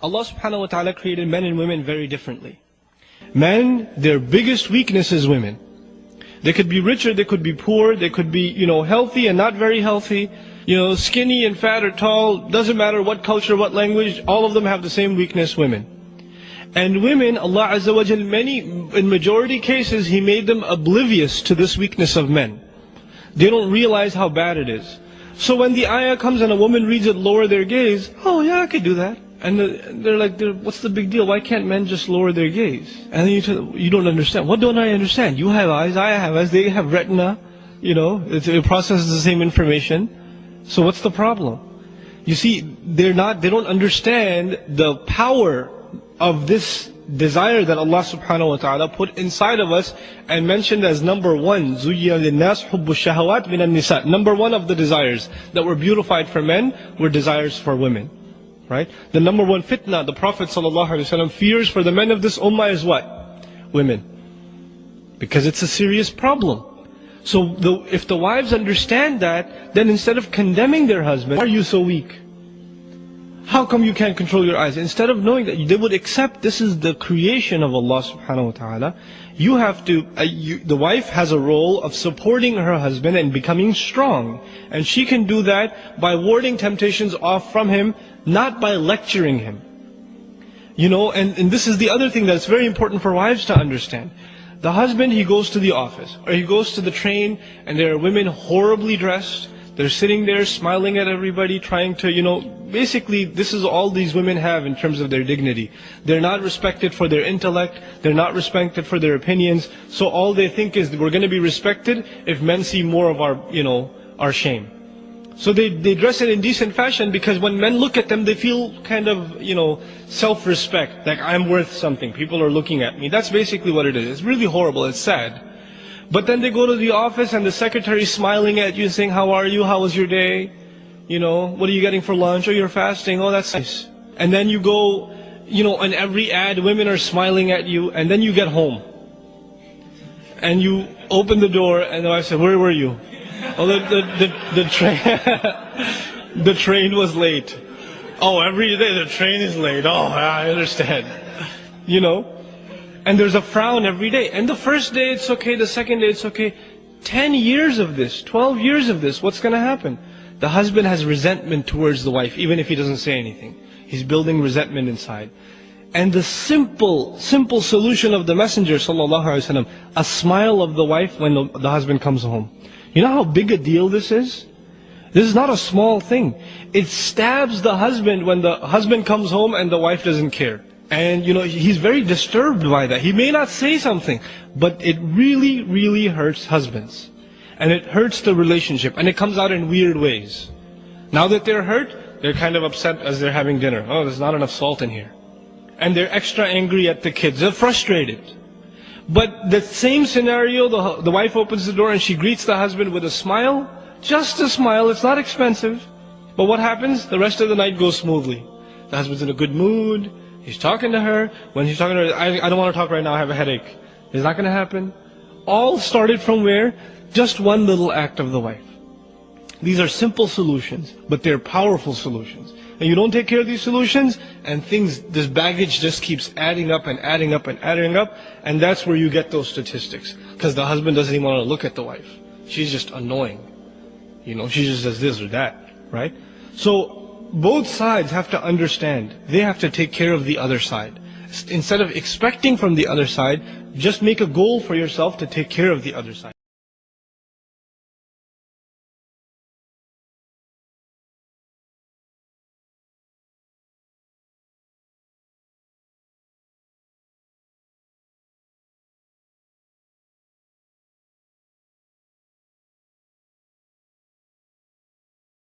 Allah subhanahu wa ta'ala created men and women very differently. Men, their biggest weakness is women. They could be richer, they could be poor, they could be, healthy and not very healthy, skinny and fat or tall, doesn't matter what culture, what language, all of them have the same weakness, women. And women, Allah Azza wa Jal, in majority cases, He made them oblivious to this weakness of men. They don't realize how bad it is. So when the ayah comes and a woman reads it, lower their gaze, oh yeah, I could do that. And they're like, what's the big deal? Why can't men just lower their gaze? And then you don't understand. What don't I understand? You have eyes, I have eyes, they have retina. It processes the same information. So what's the problem? You see, they don't understand the power of this desire that Allah subhanahu wa ta'ala put inside of us and mentioned as number one, زُيِّنَ لِلنَّاسِ حُبُّ الشَّهَوَاتِ مِنَ النِّسَاءِ. Number one of the desires that were beautified for men were desires for women. Right? The number one fitna the Prophet ﷺ fears for the men of this ummah is what? Women. Because it's a serious problem. So if the wives understand that, then instead of condemning their husband, why are you so weak? How come you can't control your eyes? Instead of knowing that, they would accept this is the creation of Allah subhanahu wa ta'ala. You have to, the wife has a role of supporting her husband and becoming strong. And she can do that by warding temptations off from him, not by lecturing him. And this is the other thing that's very important for wives to understand. The husband, he goes to the office, or he goes to the train, and there are women horribly dressed. They're sitting there smiling at everybody, trying to, basically this is all these women have in terms of their dignity. They're not respected for their intellect, they're not respected for their opinions, so all they think is we're going to be respected if men see more of our shame. So they dress it in decent fashion because when men look at them, they feel kind of, self-respect, like I'm worth something, people are looking at me. That's basically what it is. It's really horrible, it's sad. But then they go to the office and the secretary is smiling at you saying, how are you, how was your day? What are you getting for lunch? Oh, you're fasting, oh that's nice. And then you go, on every ad, women are smiling at you, and then you get home. And you open the door and the wife said, where were you? Oh, the train, the train was late. Oh, every day the train is late. Oh, I understand. And there's a frown every day. And the first day it's okay, the second day it's okay. 10 years of this, 12 years of this, what's going to happen? The husband has resentment towards the wife, even if he doesn't say anything. He's building resentment inside. And the simple solution of the Messenger ﷺ, a smile of the wife when the husband comes home. You know how big a deal this is? This is not a small thing. It stabs the husband when the husband comes home and the wife doesn't care. And he's very disturbed by that. He may not say something, but it really, really hurts husbands. And it hurts the relationship, and it comes out in weird ways. Now that they're hurt, they're kind of upset as they're having dinner. Oh, there's not enough salt in here. And they're extra angry at the kids. They're frustrated. But the same scenario, the wife opens the door and she greets the husband with a smile. Just a smile, it's not expensive. But what happens? The rest of the night goes smoothly. The husband's in a good mood. He's talking to her. When he's talking to her, I don't want to talk right now, I have a headache. Is that going to happen? All started from where? Just one little act of the wife. These are simple solutions, but they're powerful solutions. And you don't take care of these solutions, and this baggage just keeps adding up and adding up and adding up, and that's where you get those statistics. Because the husband doesn't even want to look at the wife. She's just annoying. She just does this or that, right? So both sides have to understand. They have to take care of the other side. Instead of expecting from the other side, just make a goal for yourself to take care of the other side.